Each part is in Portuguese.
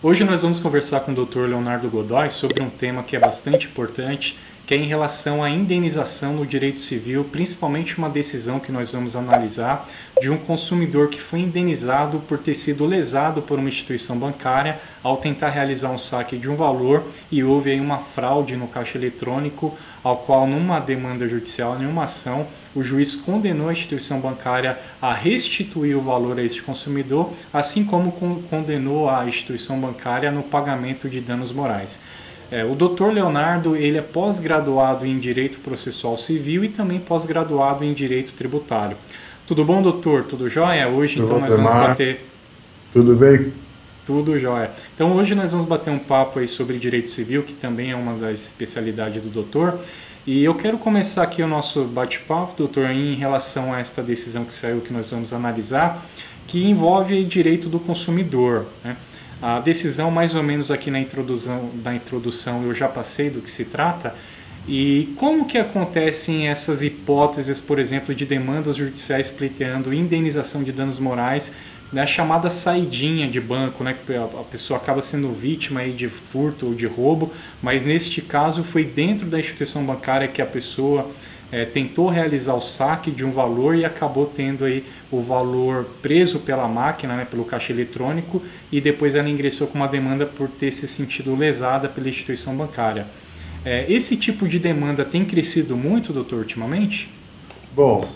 Hoje nós vamos conversar com o Dr. Leonardo Godoy sobre um tema que é bastante importante, que é em relação à indenização no direito civil, principalmente uma decisão que nós vamos analisar de um consumidor que foi indenizado por ter sido lesado por uma instituição bancária ao tentar realizar um saque de um valor e houve aí uma fraude no caixa eletrônico, ao qual numa demanda judicial, em uma ação, o juiz condenou a instituição bancária a restituir o valor a este consumidor, assim como condenou a instituição bancária no pagamento de danos morais. O Dr. Leonardo, ele é pós-graduado em Direito Processual Civil e também pós-graduado em Direito Tributário. Tudo bom, doutor? Tudo jóia? Hoje, então, nós vamos bater... Tudo bem? Tudo jóia. Então, hoje nós vamos bater um papo aí sobre Direito Civil, que também é uma das especialidades do doutor. E eu quero começar aqui o nosso bate-papo, doutor, em relação a esta decisão que saiu, que nós vamos analisar, que envolve direito do consumidor, né? A decisão, mais ou menos aqui na introdução, eu já passei do que se trata. E como que acontecem essas hipóteses, por exemplo, de demandas judiciais pleiteando indenização de danos morais, na chamada saidinha de banco, né, que a pessoa acaba sendo vítima aí de furto ou de roubo, mas neste caso foi dentro da instituição bancária que a pessoa tentou realizar o saque de um valor e acabou tendo aí o valor preso pela máquina, né, pelo caixa eletrônico, e depois ela ingressou com uma demanda por ter se sentido lesada pela instituição bancária. Esse tipo de demanda tem crescido muito, doutor, ultimamente? Bom,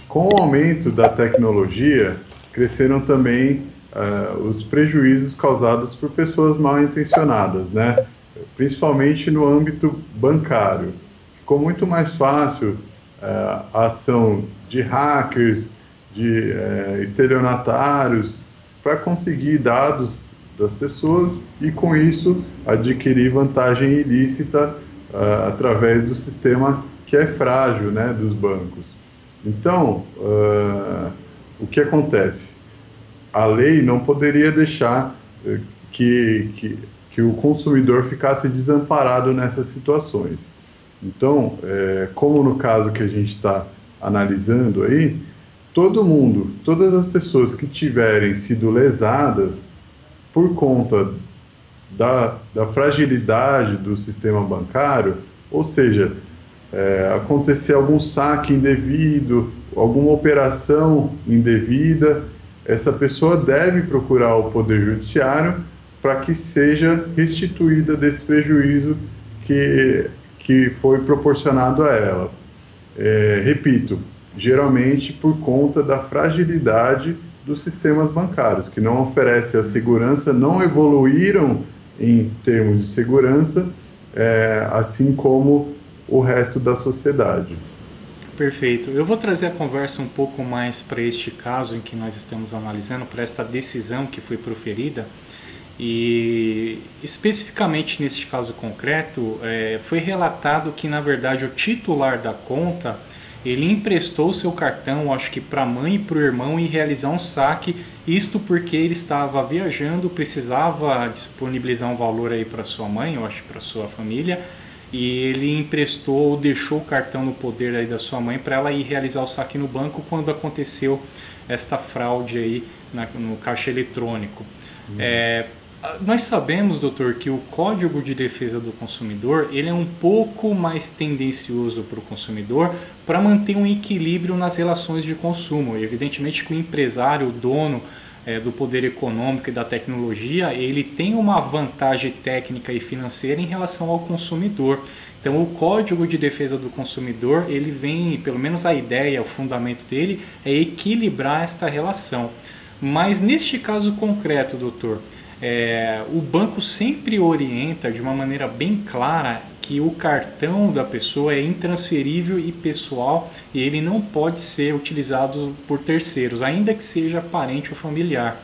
com o aumento da tecnologia, cresceram também os prejuízos causados por pessoas mal intencionadas, né? Principalmente no âmbito bancário. Ficou muito mais fácil a ação de hackers, de estelionatários, para conseguir dados das pessoas e, com isso, adquirir vantagem ilícita através do sistema que é frágil, né, dos bancos. Então, o que acontece? A lei não poderia deixar que o consumidor ficasse desamparado nessas situações. Então, como no caso que a gente está analisando aí, todo mundo, todas as pessoas que tiverem sido lesadas por conta da fragilidade do sistema bancário, ou seja, acontecer algum saque indevido, alguma operação indevida, essa pessoa deve procurar o Poder Judiciário para que seja restituída desse prejuízo que foi proporcionado a ela. Repito, geralmente por conta da fragilidade dos sistemas bancários, que não oferecem a segurança, não evoluíram em termos de segurança, assim como o resto da sociedade. Perfeito. Eu vou trazer a conversa um pouco mais para este caso em que nós estamos analisando, para esta decisão que foi proferida. E especificamente neste caso concreto, foi relatado que, na verdade, o titular da conta, ele emprestou seu cartão, acho que para a mãe e para o irmão, e realizar um saque, isto porque ele estava viajando, precisava disponibilizar um valor aí para sua mãe, eu acho para sua família, e ele emprestou ou deixou o cartão no poder aí da sua mãe para ela ir realizar o saque no banco quando aconteceu esta fraude aí no caixa eletrônico. Nós sabemos, doutor, que o Código de Defesa do Consumidor ele é um pouco mais tendencioso para o consumidor para manter um equilíbrio nas relações de consumo. Evidentemente que o empresário, o dono do poder econômico e da tecnologia, ele tem uma vantagem técnica e financeira em relação ao consumidor. Então, o Código de Defesa do Consumidor, ele vem, pelo menos a ideia, o fundamento dele é equilibrar esta relação. Mas neste caso concreto, doutor, o banco sempre orienta de uma maneira bem clara que o cartão da pessoa é intransferível e pessoal e ele não pode ser utilizado por terceiros, ainda que seja parente ou familiar.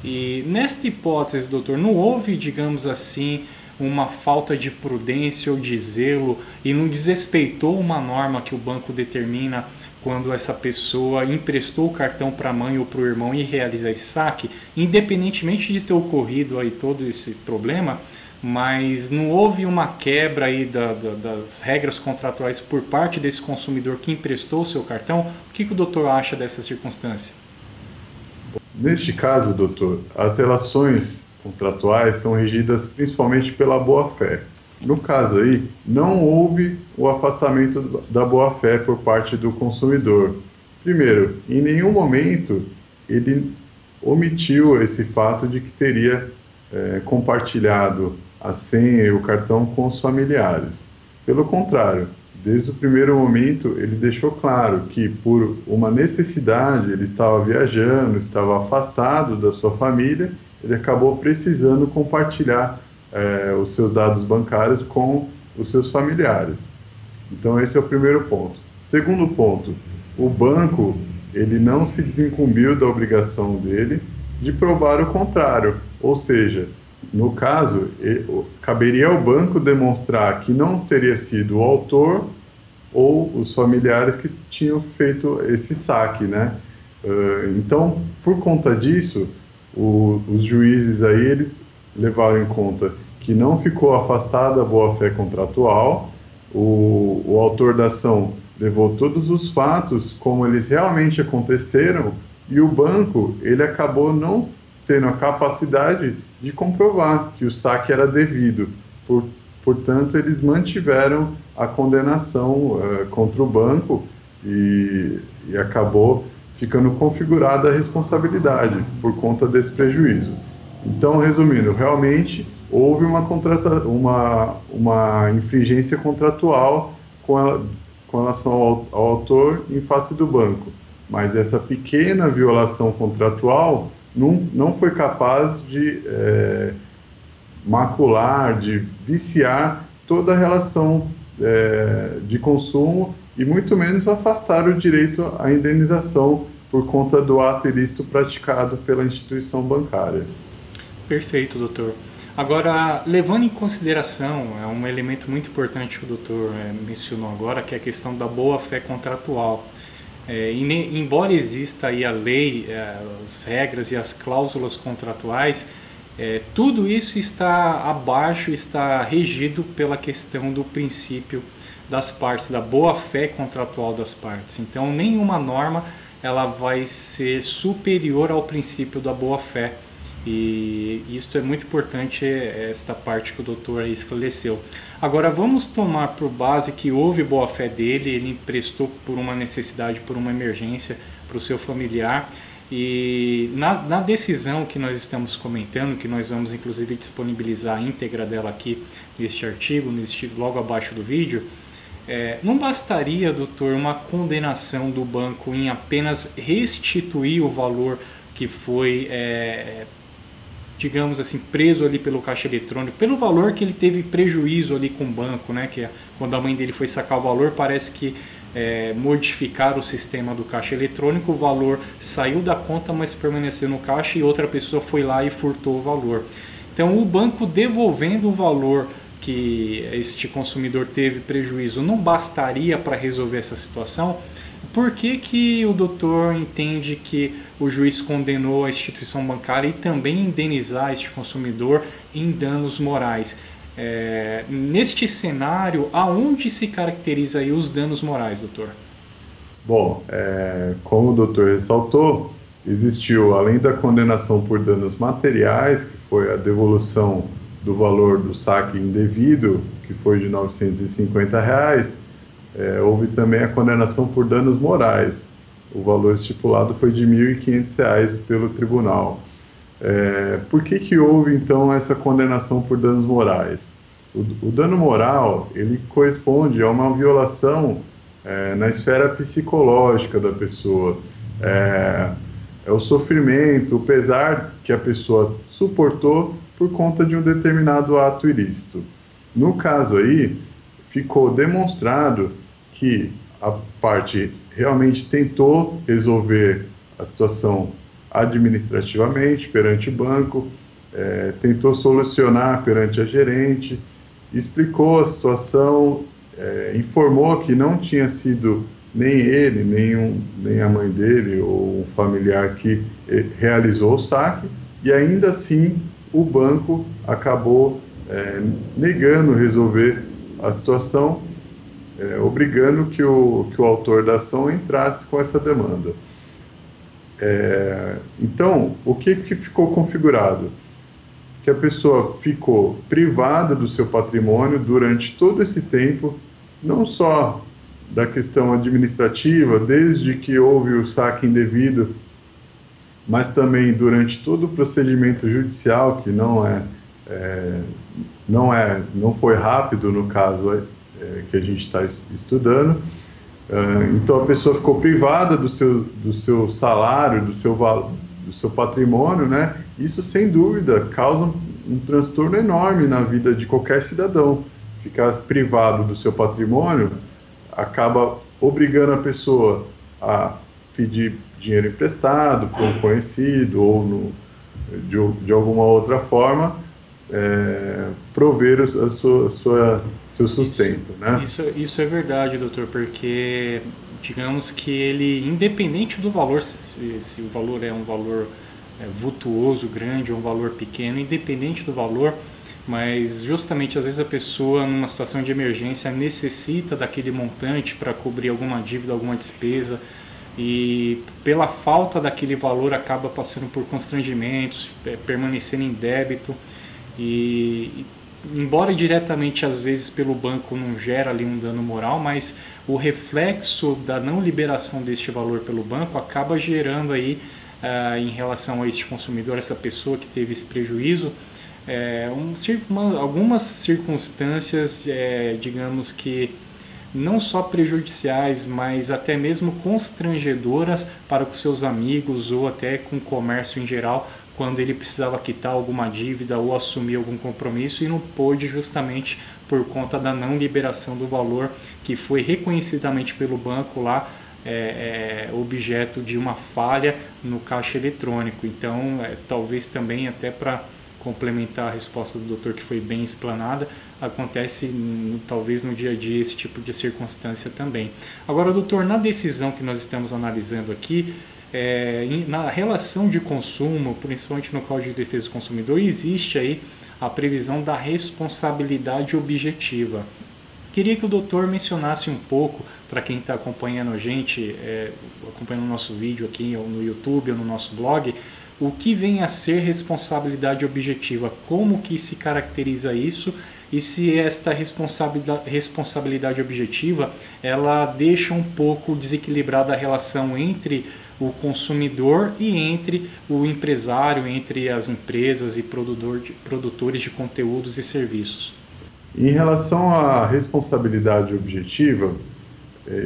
E nesta hipótese, doutor, não houve, digamos assim, uma falta de prudência ou de zelo e não desrespeitou uma norma que o banco determina quando essa pessoa emprestou o cartão para a mãe ou para o irmão e realiza esse saque, independentemente de ter ocorrido aí todo esse problema, mas não houve uma quebra aí das regras contratuais por parte desse consumidor que emprestou o seu cartão? O que o doutor acha dessa circunstância? Neste caso, doutor, as relações contratuais são regidas principalmente pela boa-fé. No caso aí, não houve o afastamento da boa-fé por parte do consumidor. Primeiro, em nenhum momento ele omitiu esse fato de que teria compartilhado a senha e o cartão com os familiares. Pelo contrário, desde o primeiro momento ele deixou claro que por uma necessidade, ele estava viajando, estava afastado da sua família, ele acabou precisando compartilhar os seus dados bancários com os seus familiares. Então esse é o primeiro ponto. Segundo ponto, o banco ele não se desincumbiu da obrigação dele de provar o contrário, ou seja, no caso, caberia ao banco demonstrar que não teria sido o autor ou os familiares que tinham feito esse saque, né? Então, por conta disso, os juízes aí, eles levaram em conta que não ficou afastada a boa-fé contratual, o autor da ação levou todos os fatos como eles realmente aconteceram e o banco, ele acabou não tendo a capacidade de comprovar que o saque era devido. Portanto, eles mantiveram a condenação contra o banco e acabou ficando configurada a responsabilidade por conta desse prejuízo. Então, resumindo, realmente houve uma infringência contratual com relação ao autor em face do banco, mas essa pequena violação contratual não foi capaz de macular, de viciar toda a relação de consumo e muito menos afastar o direito à indenização por conta do ato ilícito praticado pela instituição bancária. Perfeito, doutor. Agora, levando em consideração, é um elemento muito importante que o doutor mencionou agora, que é a questão da boa-fé contratual. Embora exista aí a lei, as regras e as cláusulas contratuais, tudo isso está abaixo, está regido pela questão do princípio das partes, da boa-fé contratual das partes. Então, nenhuma norma ela vai ser superior ao princípio da boa-fé. E isso é muito importante, esta parte que o doutor aí esclareceu. Agora, vamos tomar por base que houve boa-fé dele, ele emprestou por uma necessidade, por uma emergência para o seu familiar. E na decisão que nós estamos comentando, que nós vamos inclusive disponibilizar a íntegra dela aqui neste artigo, logo abaixo do vídeo, não bastaria, doutor, uma condenação do banco em apenas restituir o valor que foi, digamos assim, preso ali pelo caixa eletrônico, pelo valor que ele teve prejuízo ali com o banco, né? Que quando a mãe dele foi sacar o valor, parece que modificaram o sistema do caixa eletrônico, o valor saiu da conta, mas permaneceu no caixa e outra pessoa foi lá e furtou o valor. Então, o banco devolvendo o valor que este consumidor teve prejuízo não bastaria para resolver essa situação? Por que o doutor entende que o juiz condenou a instituição bancária e também indenizar este consumidor em danos morais? Neste cenário, aonde se caracteriza aí os danos morais, doutor? Bom, como o doutor ressaltou, existiu, além da condenação por danos materiais, que foi a devolução do valor do saque indevido, que foi de R$ 950, houve também a condenação por danos morais. O valor estipulado foi de R$ 1.500 pelo tribunal. Por que houve, então, essa condenação por danos morais? O dano moral, ele corresponde a uma violação na esfera psicológica da pessoa. É o sofrimento, o pesar que a pessoa suportou por conta de um determinado ato ilícito. No caso aí, ficou demonstrado que a parte realmente tentou resolver a situação administrativamente perante o banco, tentou solucionar perante a gerente, explicou a situação, informou que não tinha sido nem ele, nem a mãe dele ou um familiar que realizou o saque, e ainda assim o banco acabou negando resolver a situação, obrigando que o autor da ação entrasse com essa demanda. Então, o que ficou configurado? Que a pessoa ficou privada do seu patrimônio durante todo esse tempo, não só da questão administrativa, desde que houve o saque indevido, mas também durante todo o procedimento judicial, que não foi rápido no caso que a gente está estudando. Então a pessoa ficou privada do seu salário, do seu patrimônio, né? Isso sem dúvida causa um transtorno enorme na vida de qualquer cidadão. Ficar privado do seu patrimônio acaba obrigando a pessoa a pedir dinheiro emprestado para um conhecido ou de alguma outra forma prover seu sustento, né? Isso é verdade, doutor, porque digamos que ele, independente do valor, se o valor é um valor vultuoso, grande, ou um valor pequeno, independente do valor, mas justamente às vezes a pessoa numa situação de emergência necessita daquele montante para cobrir alguma dívida, alguma despesa, e pela falta daquele valor acaba passando por constrangimentos, permanecendo em débito, e embora diretamente às vezes pelo banco não gera ali um dano moral, mas o reflexo da não liberação deste valor pelo banco acaba gerando aí em relação a este consumidor, essa pessoa que teve esse prejuízo, algumas circunstâncias, digamos que não só prejudiciais, mas até mesmo constrangedoras para com seus amigos ou até com o comércio em geral, quando ele precisava quitar alguma dívida ou assumir algum compromisso e não pôde, justamente por conta da não liberação do valor que foi reconhecidamente pelo banco lá objeto de uma falha no caixa eletrônico. Então, talvez também, até para complementar a resposta do doutor, que foi bem explanada, acontece talvez no dia a dia esse tipo de circunstância também. Agora, doutor, na decisão que nós estamos analisando aqui, na relação de consumo, principalmente no Código de Defesa do Consumidor, existe aí a previsão da responsabilidade objetiva. Queria que o doutor mencionasse um pouco, para quem está acompanhando a gente, acompanhando o nosso vídeo aqui ou no YouTube ou no nosso blog, o que vem a ser responsabilidade objetiva, como que se caracteriza isso e se esta responsabilidade objetiva ela deixa um pouco desequilibrada a relação entre o consumidor e entre o empresário, entre as empresas e produtores de conteúdos e serviços. Em relação à responsabilidade objetiva,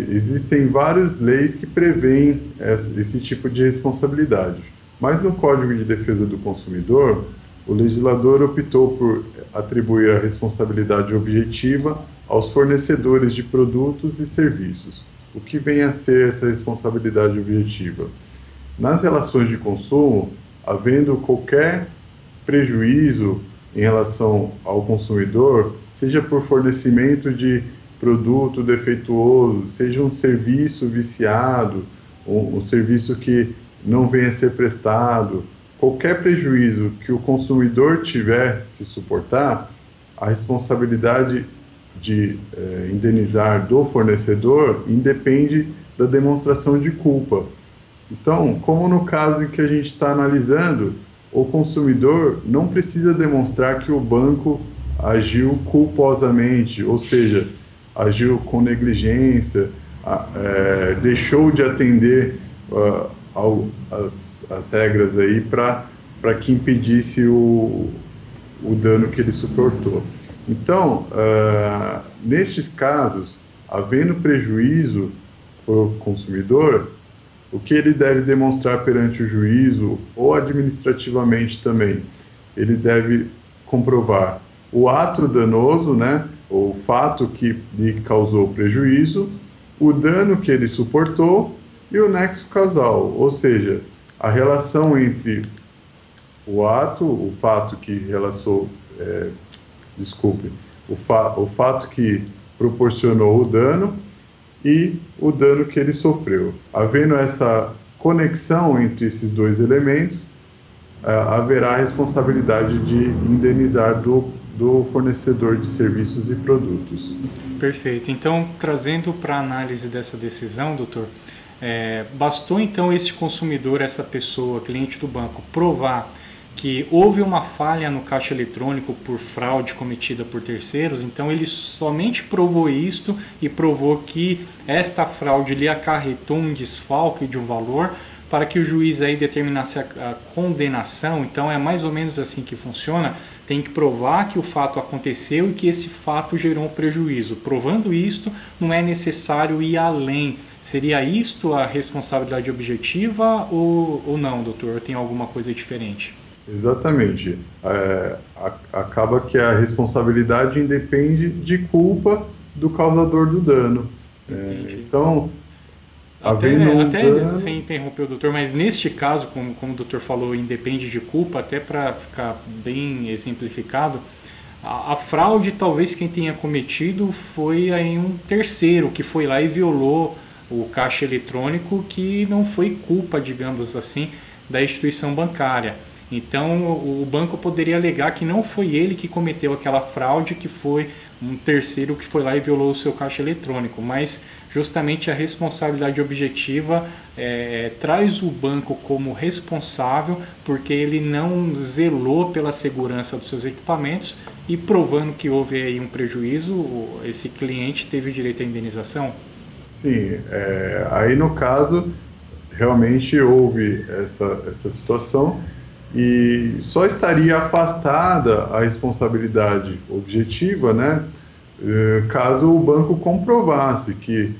existem várias leis que prevêem esse tipo de responsabilidade. Mas no Código de Defesa do Consumidor, o legislador optou por atribuir a responsabilidade objetiva aos fornecedores de produtos e serviços. O que vem a ser essa responsabilidade objetiva? Nas relações de consumo, havendo qualquer prejuízo em relação ao consumidor, seja por fornecimento de produto defeituoso, seja um serviço viciado, um serviço que não venha a ser prestado, qualquer prejuízo que o consumidor tiver que suportar, a responsabilidade de indenizar do fornecedor independe da demonstração de culpa. Então, como no caso em que a gente está analisando, o consumidor não precisa demonstrar que o banco agiu culposamente, ou seja, agiu com negligência, deixou de atender as regras aí para que impedisse o dano que ele suportou. Então, nestes casos, havendo prejuízo para o consumidor, o que ele deve demonstrar perante o juízo ou administrativamente também? Ele deve comprovar o ato danoso, né, o fato que lhe causou prejuízo, o dano que ele suportou e o nexo causal, ou seja, a relação entre o fato que relacionou, o fato que proporcionou o dano e o dano que ele sofreu. Havendo essa conexão entre esses dois elementos, haverá a responsabilidade de indenizar do fornecedor de serviços e produtos. Perfeito. Então, trazendo para a análise dessa decisão, doutor, Bastou então esse consumidor, essa pessoa, cliente do banco, provar que houve uma falha no caixa eletrônico por fraude cometida por terceiros, então ele somente provou isto e provou que esta fraude lhe acarretou um desfalque de um valor para que o juiz aí determinasse a condenação. Então é mais ou menos assim que funciona, tem que provar que o fato aconteceu e que esse fato gerou um prejuízo. Provando isto, não é necessário ir além. Seria isto a responsabilidade objetiva ou não, doutor? Ou tem alguma coisa diferente? Exatamente. Acaba que a responsabilidade independe de culpa do causador do dano. Então, havendo um dano... Sem interromper o doutor, mas neste caso, como o doutor falou, independe de culpa, até para ficar bem exemplificado, a fraude talvez quem tenha cometido foi aí um terceiro que foi lá e violou o caixa eletrônico, que não foi culpa, digamos assim, da instituição bancária. Então, o banco poderia alegar que não foi ele que cometeu aquela fraude, que foi um terceiro que foi lá e violou o seu caixa eletrônico. Mas, justamente, a responsabilidade objetiva traz o banco como responsável porque ele não zelou pela segurança dos seus equipamentos e, provando que houve aí um prejuízo, esse cliente teve direito à indenização? Sim, aí no caso, realmente houve essa situação, e só estaria afastada a responsabilidade objetiva, né, caso o banco comprovasse que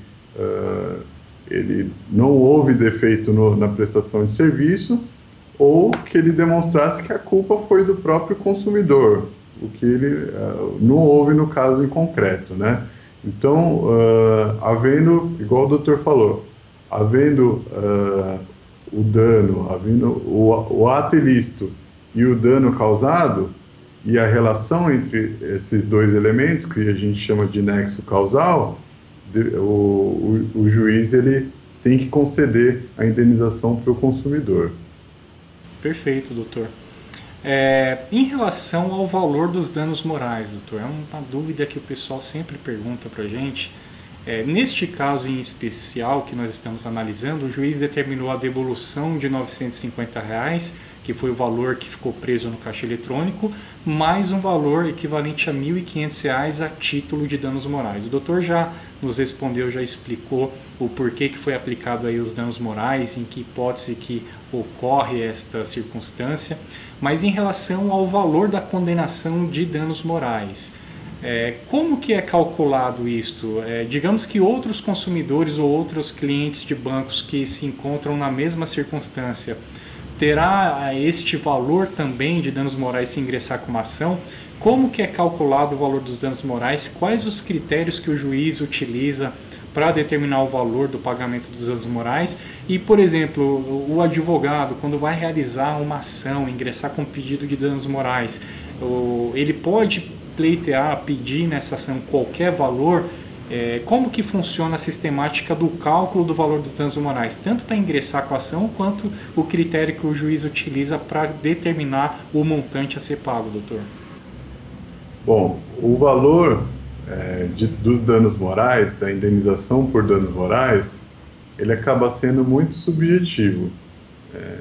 ele não houve defeito na prestação de serviço, ou que ele demonstrasse que a culpa foi do próprio consumidor, o que ele não houve no caso em concreto, né? Então, havendo, igual o doutor falou, havendo o dano, havendo o ato ilícito e o dano causado, e a relação entre esses dois elementos, que a gente chama de nexo causal, o juiz ele tem que conceder a indenização para o consumidor. Perfeito, doutor. Em relação ao valor dos danos morais, doutor, é uma dúvida que o pessoal sempre pergunta para a gente. Neste caso em especial que nós estamos analisando, o juiz determinou a devolução de R$ 950, que foi o valor que ficou preso no caixa eletrônico, mais um valor equivalente a R$ 1.500 a título de danos morais. O doutor já nos respondeu, já explicou o porquê que foi aplicado aí os danos morais, em que hipótese que ocorre esta circunstância, mas em relação ao valor da condenação de danos morais, como que é calculado isto? Digamos que outros consumidores ou outros clientes de bancos que se encontram na mesma circunstância, terá este valor também de danos morais se ingressar com uma ação? Como que é calculado o valor dos danos morais? Quais os critérios que o juiz utiliza para determinar o valor do pagamento dos danos morais? E, por exemplo, o advogado, quando vai realizar uma ação, ingressar com pedido de danos morais, ele pode pleitear, pedir nessa ação qualquer valor? Como que funciona a sistemática do cálculo do valor dos danos morais, tanto para ingressar com a ação, quanto o critério que o juiz utiliza para determinar o montante a ser pago, doutor? Bom, o valor dos danos morais, da indenização por danos morais, ele acaba sendo muito subjetivo.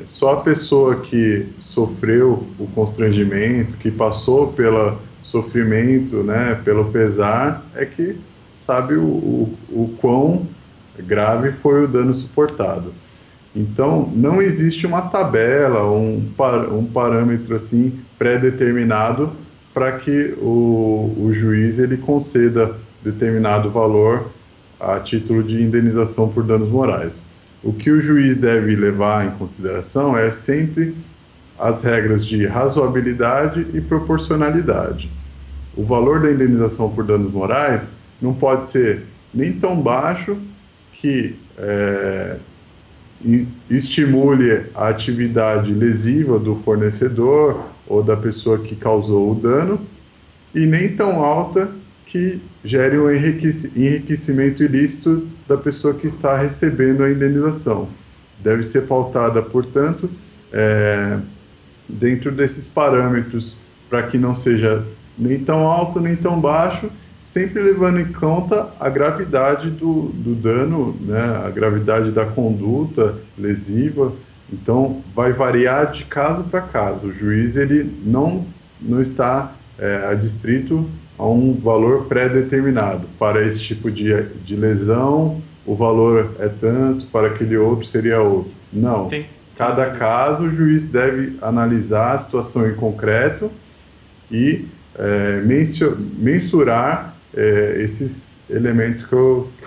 Só a pessoa que sofreu o constrangimento, que passou pelo sofrimento, né, pelo pesar, é que sabe o quão grave foi o dano suportado. Então, não existe uma tabela, um parâmetro assim pré-determinado para que o juiz ele conceda determinado valor a título de indenização por danos morais. O que o juiz deve levar em consideração é sempre as regras de razoabilidade e proporcionalidade. O valor da indenização por danos morais não pode ser nem tão baixo que estimule a atividade lesiva do fornecedor ou da pessoa que causou o dano, e nem tão alta que gere um enriquecimento ilícito da pessoa que está recebendo a indenização. Deve ser pautada, portanto, dentro desses parâmetros, para que não seja nem tão alto nem tão baixo sempre levando em conta a gravidade do dano, né, a gravidade da conduta lesiva. Então, vai variar de caso para caso. O juiz ele não está adstrito a um valor pré-determinado. Para esse tipo de lesão, o valor é tanto, para aquele outro seria outro. Não. Tem. Cada caso, o juiz deve analisar a situação em concreto e mensurar esses elementos que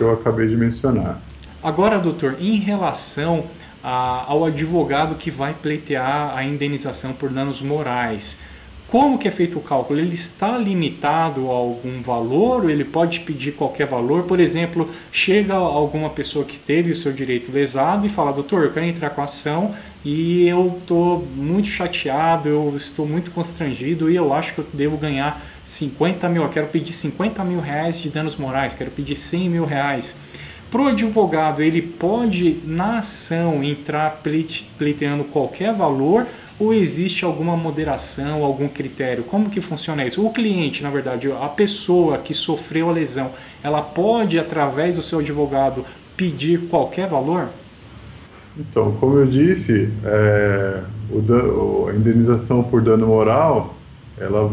eu acabei de mencionar. Agora, doutor, em relação ao advogado que vai pleitear a indenização por danos morais, como que é feito o cálculo? Ele está limitado a algum valor ou ele pode pedir qualquer valor? Por exemplo, chega alguma pessoa que teve o seu direito lesado e fala, doutor, eu quero entrar com a ação e eu estou muito chateado, eu estou muito constrangido e eu acho que eu devo ganhar 50 mil, eu quero pedir 50 mil reais de danos morais, quero pedir 100 mil reais. Para o advogado, ele pode, na ação, entrar pleiteando qualquer valor ou existe alguma moderação, algum critério? Como que funciona isso? O cliente, na verdade, a pessoa que sofreu a lesão, ela pode, através do seu advogado, pedir qualquer valor? Então, como eu disse, a indenização por dano moral, ela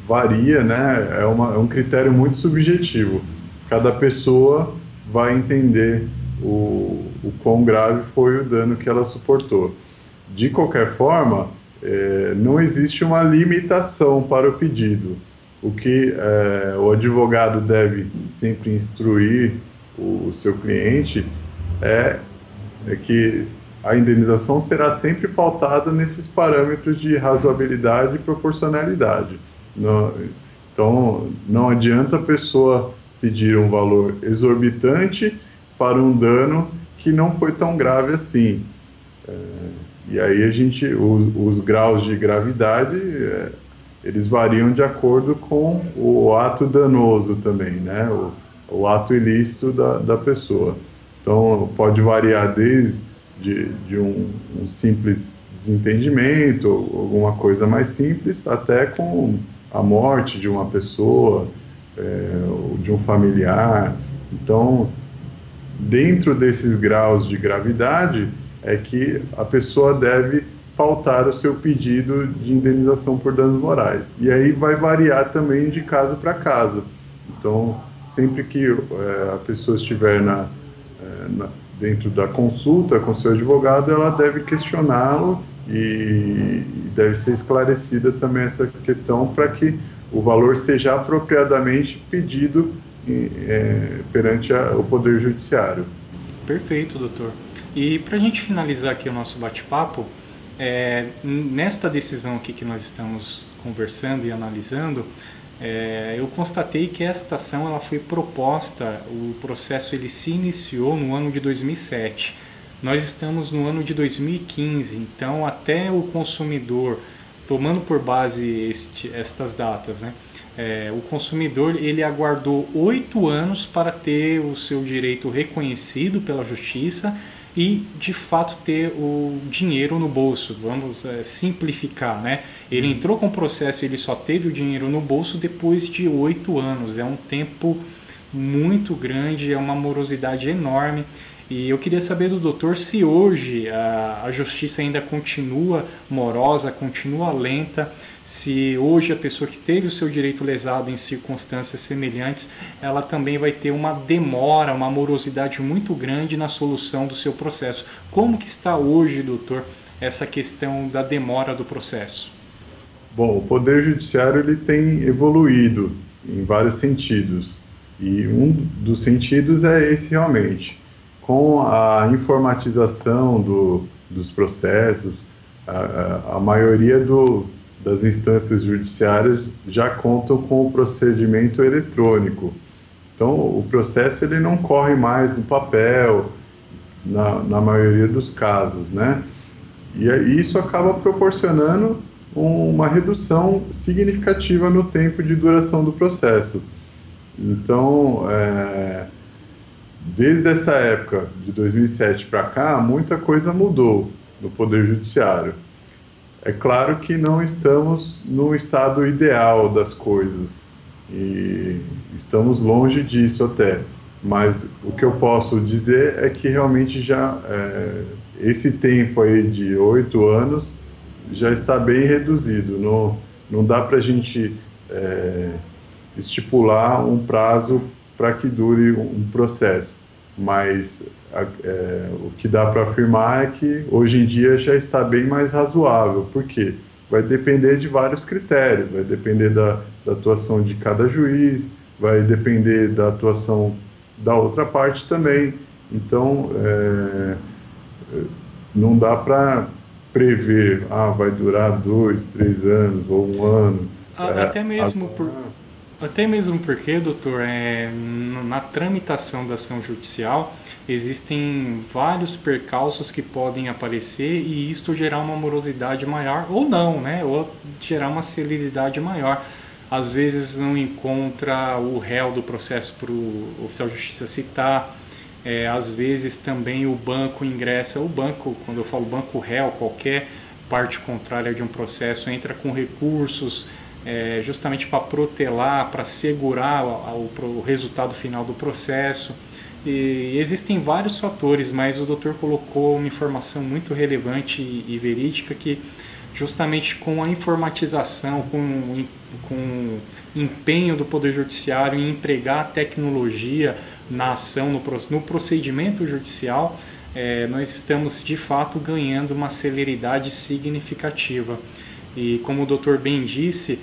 varia, né? É um critério muito subjetivo. Cada pessoa vai entender o quão grave foi o dano que ela suportou. De qualquer forma, não existe uma limitação para o pedido. O que o advogado deve sempre instruir o seu cliente é que a indenização será sempre pautada nesses parâmetros de razoabilidade e proporcionalidade. Então, não adianta a pessoa pedir um valor exorbitante para um dano que não foi tão grave assim. E aí os graus de gravidade, eles variam de acordo com o ato danoso também, né? O ato ilícito da pessoa. Então, pode variar desde um simples desentendimento, alguma coisa mais simples, até com a morte de uma pessoa, ou de um familiar. Então, dentro desses graus de gravidade, é que a pessoa deve pautar o seu pedido de indenização por danos morais. E aí vai variar também de caso para caso. Então, sempre que a pessoa estiver dentro da consulta com seu advogado, ela deve questioná-lo e deve ser esclarecida também essa questão para que o valor seja apropriadamente pedido perante o Poder Judiciário. Perfeito, doutor. E para a gente finalizar aqui o nosso bate-papo, nesta decisão aqui que nós estamos conversando e analisando, eu constatei que esta ação ela foi proposta, o processo ele se iniciou no ano de 2007. Nós estamos no ano de 2015, então até o consumidor, tomando por base estas datas, né? O consumidor ele aguardou 8 anos para ter o seu direito reconhecido pela justiça e de fato ter o dinheiro no bolso. Vamos simplificar, né? Ele entrou com o processo e ele só teve o dinheiro no bolso depois de 8 anos. É um tempo muito grande, é uma morosidade enorme. E eu queria saber do doutor se hoje a justiça ainda continua morosa, continua lenta, se hoje a pessoa que teve o seu direito lesado em circunstâncias semelhantes, ela também vai ter uma demora, uma morosidade muito grande na solução do seu processo. Como que está hoje, doutor, essa questão da demora do processo? Bom, o Poder Judiciário ele tem evoluído em vários sentidos, e um dos sentidos é esse realmente. Com a informatização dos processos, a maioria das instâncias judiciárias já contam com o procedimento eletrônico. Então, o processo ele não corre mais no papel, na maioria dos casos, né? E isso acaba proporcionando uma redução significativa no tempo de duração do processo. Então, desde essa época, de 2007 para cá, muita coisa mudou no Poder Judiciário. É claro que não estamos no estado ideal das coisas. E estamos longe disso até. Mas o que eu posso dizer é que realmente já esse tempo aí de 8 anos já está bem reduzido. Não dá para a gente estipular um prazo para que dure um processo. Mas o que dá para afirmar é que hoje em dia já está bem mais razoável. Por quê? Vai depender de vários critérios, vai depender da atuação de cada juiz, vai depender da atuação da outra parte também. Então, não dá para prever, vai durar 2, 3 anos ou 1 ano. Até mesmo porque, doutor, na tramitação da ação judicial existem vários percalços que podem aparecer e isto gerar uma morosidade maior ou não, né? Ou gerar uma celeridade maior. Às vezes não encontra o réu do processo para o oficial de justiça citar. Às vezes também o banco ingressa, quando eu falo banco réu, qualquer parte contrária de um processo entra com recursos justamente para protelar, para segurar o resultado final do processo. E existem vários fatores, mas o doutor colocou uma informação muito relevante e verídica que justamente com a informatização, com o empenho do Poder Judiciário em empregar a tecnologia na ação, no procedimento judicial, nós estamos de fato ganhando uma celeridade significativa. E como o doutor bem disse,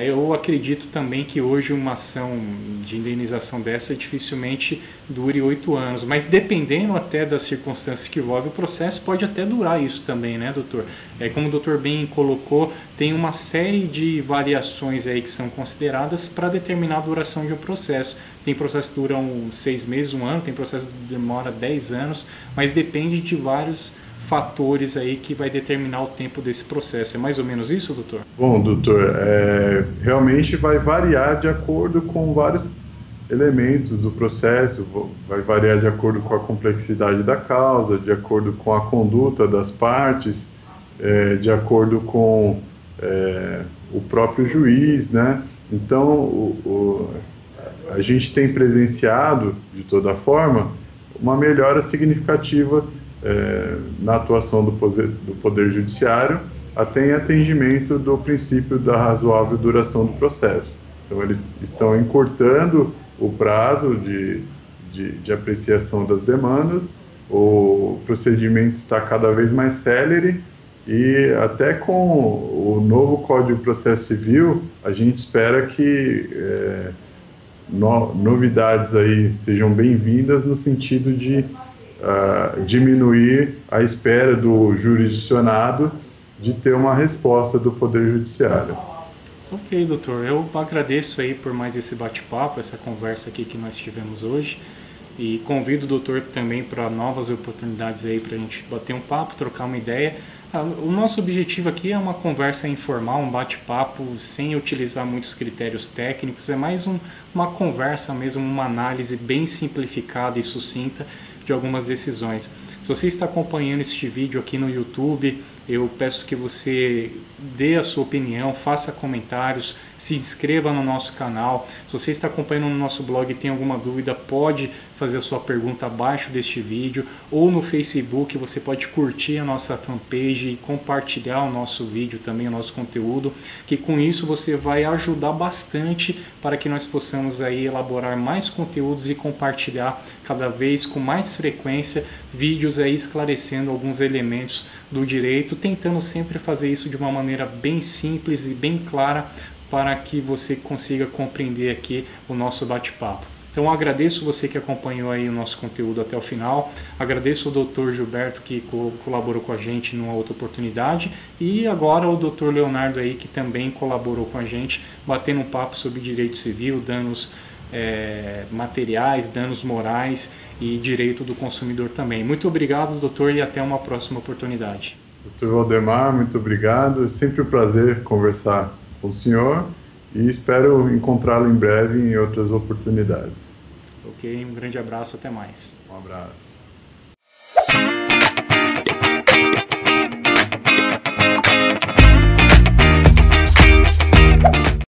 eu acredito também que hoje uma ação de indenização dessa dificilmente dure 8 anos, mas dependendo até das circunstâncias que envolve o processo, pode até durar isso também, né, doutor? Como o doutor bem colocou, tem uma série de variações aí que são consideradas para determinar a duração de um processo. Tem processos que duram 6 meses, 1 ano, tem processo que demora 10 anos, mas depende de vários fatores aí que vai determinar o tempo desse processo. É mais ou menos isso, doutor? Bom, doutor, realmente vai variar de acordo com vários elementos do processo, vai variar de acordo com a complexidade da causa, de acordo com a conduta das partes, de acordo com o próprio juiz, né? Então, a gente tem presenciado, de toda forma, uma melhora significativa na atuação do Poder Judiciário, até em atendimento do princípio da razoável duração do processo. Então, eles estão encurtando o prazo de apreciação das demandas, o procedimento está cada vez mais célere e até com o novo Código de Processo Civil, a gente espera que novidades aí sejam bem-vindas no sentido de diminuir a espera do jurisdicionado de ter uma resposta do Poder Judiciário. Ok, doutor. Eu agradeço aí por mais esse bate-papo, essa conversa aqui que nós tivemos hoje e convido o doutor também para novas oportunidades aí para a gente bater um papo, trocar uma ideia. O nosso objetivo aqui é uma conversa informal, um bate-papo sem utilizar muitos critérios técnicos, é mais uma conversa mesmo, uma análise bem simplificada e sucinta de algumas decisões. Se você está acompanhando este vídeo aqui no YouTube, eu peço que você dê a sua opinião, faça comentários, se inscreva no nosso canal. Se você está acompanhando no nosso blog e tem alguma dúvida, pode fazer a sua pergunta abaixo deste vídeo, ou no Facebook você pode curtir a nossa fanpage e compartilhar o nosso vídeo também, o nosso conteúdo, que com isso você vai ajudar bastante para que nós possamos aí elaborar mais conteúdos e compartilhar cada vez com mais frequência vídeos aí esclarecendo alguns elementos do direito, tentando sempre fazer isso de uma maneira bem simples e bem clara para que você consiga compreender aqui o nosso bate-papo. Então, agradeço você que acompanhou aí o nosso conteúdo até o final, agradeço o Dr. Gilberto que colaborou com a gente numa outra oportunidade e agora o Dr. Leonardo aí que também colaborou com a gente, batendo um papo sobre direito civil, danos materiais, danos morais e direito do consumidor também. Muito obrigado, doutor, e até uma próxima oportunidade. Dr. Valdemar, muito obrigado. É sempre um prazer conversar com o senhor e espero encontrá-lo em breve em outras oportunidades. Ok, um grande abraço, até mais. Um abraço.